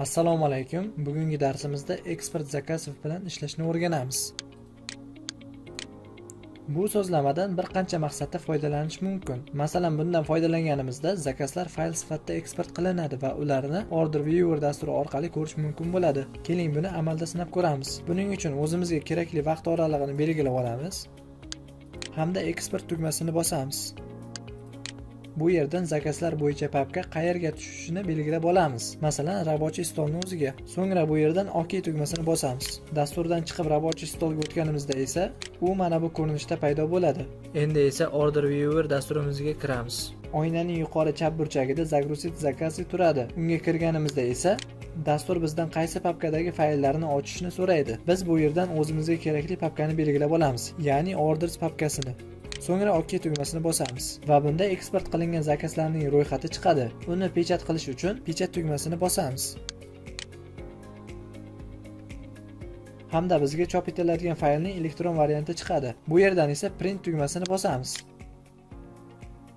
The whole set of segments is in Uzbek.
Assalomu alaykum. Bugungi darsimizda eksport zakazov bilan ishlashni o'rganamiz. Bu so'zlamadan bir qancha maqsadda foydalanish mumkin. Masalan, bundan foydalanganimizda zakazlar fayl sifatida eksport qilinadi va ularni Order Viewer dasturi orqali ko'rish mumkin bo'ladi. Keling, buni amalda sinab ko'ramiz. Buning uchun o'zimizga kerakli vaqt oralig'ini belgilab olamiz hamda eksport tugmasini bosamiz. Bu yerdan zakazlar bo'yicha papka qayerga tushishini belgilab olamiz. Masalan, rabochiy stolning o'ziga. So'ngra bu yerdan OK tugmasini bosamiz. Dasturdan chiqib rabochiy stolga o'tganimizda esa u mana bu ko'rinishda paydo bo'ladi. Endi esa Order Viewer dasturimizga kiramiz. Oynaning yuqori chap burchagida Загрузить заказы turadi. Unga kirganimizda esa dastur bizdan qaysi papkadagi fayllarni ochishni so'raydi. Biz bu yerdan o'zimizga kerakli papkani belgilab olamiz, ya'ni Orders papkasini. So'ngra OK tugmasini bosamiz va bunda eksport qilingan zakazlarning ro'yxati chiqadi. Uni pechat qilish uchun pechat tugmasini bosamiz. Hamda bizga chop etiladigan faylning elektron varianti chiqadi. Bu yerdan esa print tugmasini bosamiz.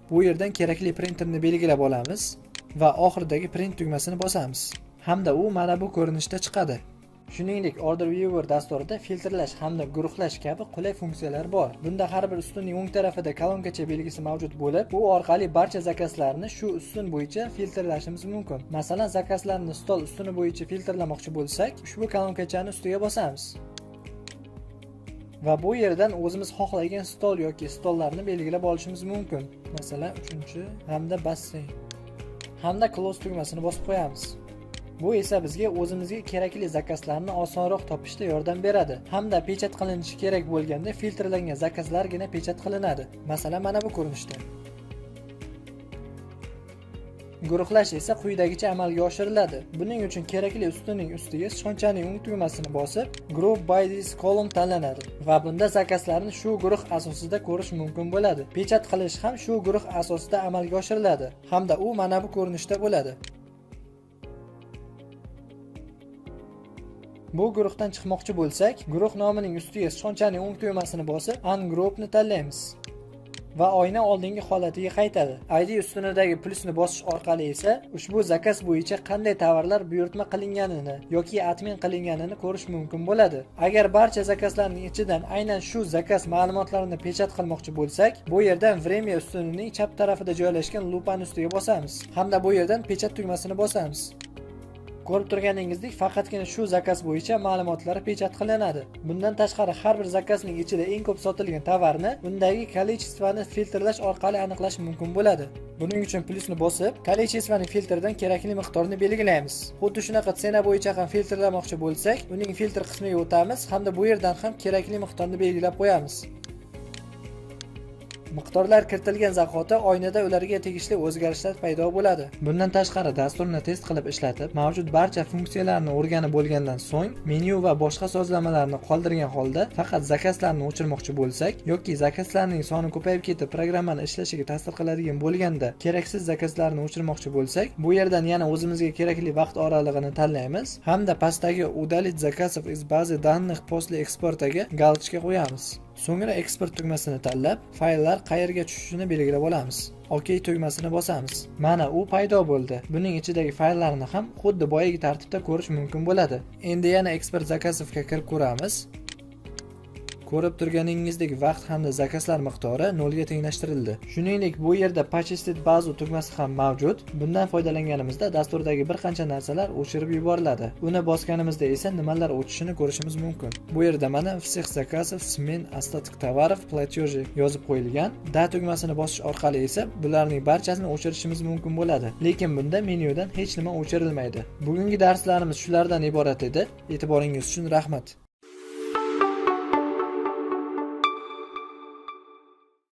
Bu yerdan kerakli printerni belgilab olamiz va oxiridagi print tugmasini bosamiz. Hamda u mana bu ko'rinishda chiqadi. Shuningdek, Order Viewer dasturida filtrlash hamda guruhlash kabi qulay funksiyalar bor. Bunda har bir ustunning o'ng tarafida kolonkacha belgisi mavjud bo'lib, bu orqali barcha zakazlarni shu ustun bo'yicha filtrlashimiz mumkin. Masalan, zakazlarni stol ustuni bo'yicha filtrlamoqchi bo'lsak, ushbu kolonkachani ustiga bosamiz. Va bu yerdan o'zimiz xohlagan stol yoki stollarni belgilab olishimiz mumkin. Masalan, 3 hamda basseyn. Hamda close tugmasini bosib qo'yamiz. Bu esa bizga o'zimizga kerakli zakazlarni osonroq topishda yordam beradi. Hamda pechat qilinishi kerak bo'lganda filtrlangan zakazlargina pechat qilinadi. Masalan, mana bu ko'rinishda. Guruhlash esa quyidagicha amalga oshiriladi. Buning uchun kerakli ustunning ustiga shonchaning o'ng tugmasini bosib, Group by this column tanlanadi va bunda zakazlarni shu guruh asosida ko'rish mumkin bo'ladi. Pechat qilish ham shu guruh asosida amalga oshiriladi hamda u mana bu ko'rinishda bo'ladi. Bu guruhdan chiqmoqchi bo'lsak, guruh nomining ustiga shonchaning o'ng tugmasini bosib, Ungroupni tanlaymiz va oyna oldingi holatiga qaytadi. ID ustunidagi plusni bosish orqali esa ushbu zakaz bo'yicha qanday tovarlar buyurtma qilinganini yoki admin qilinganini ko'rish mumkin bo'ladi. Agar barcha zakazlarning ichidan aynan shu zakaz ma'lumotlarini pechat qilmoqchi bo'lsak, bu yerdan Время ustunining chap tarafida joylashgan lupani ustiga bosamiz hamda bu yerdan pechat tugmasini bosamiz. Ko'rib turganingizdek, faqatgina shu zakaz bo'yicha ma'lumotlar pechat qilinadi. Bundan tashqari har bir zakazning ichida eng ko'p sotilgan tovarni undagi kolичествоni filtrlash orqali aniqlash mumkin bo'ladi. Buning uchun plusni bosib, kolичествоni filtrdan kerakli miqdorni belgilaymiz. Xuddi shunaqa cena bo'yicha ham filtrlamoqchi bo'lsak, uning filtr qismiga o'tamiz hamda bu yerdan ham kerakli miqdorni belgilab qo'yamiz. Miqdorlar kiritilgan zahoti oynada ularga tegishli o'zgarishlar paydo bo'ladi. Bundan tashqari dasturni test qilib ishlatib, mavjud barcha funksiyalarni o'rganib bo'lgandan so'ng, menyu va boshqa sozlamalarni qoldirgan holda faqat zakazlarni o'chirmoqchi bo'lsak yoki zakazlarning soni ko'payib ketib, programmani ishlashiga ta'sir qiladigan bo'lganda keraksiz zakazlarni o'chirmoqchi bo'lsak, bu yerdan yana o'zimizga kerakli vaqt oralig'ini tanlaymiz hamda pastdagi Удалить заказов из базы данных после экспортga galочка qo'yamiz. So'ngra eksport tugmasini tanlab, fayllar qayerga tushishini belgilab olamiz. OK tugmasini bosamiz. Mana u paydo bo'ldi. Buning ichidagi fayllarni ham xuddi boyagi tartibda ko'rish mumkin bo'ladi. Endi yana eksport zakazovga kirib ko'ramiz. Ko'rib turganingizdek vaqt hamda zakazlar miqdori 0 ga tenglashtirildi. Shuningdek, bu yerda Почистить bazu tugmasi ham mavjud. Bundan foydalanganimizda dasturdagi bir qancha narsalar o'chirib yuboriladi. Uni bosganimizda esa nimalar o'chishini ko'rishimiz mumkin. Bu yerda mana всех заказов, смен остаток товаров, платежи yozib qo'yilgan. Da tugmasini bosish orqali esa bularning barchasini o'chirishimiz mumkin bo'ladi. Lekin bunda menyudan hech nima o'chirilmaydi. Bugungi darslarimiz shulardan iborat edi. E'tiboringiz uchun rahmat.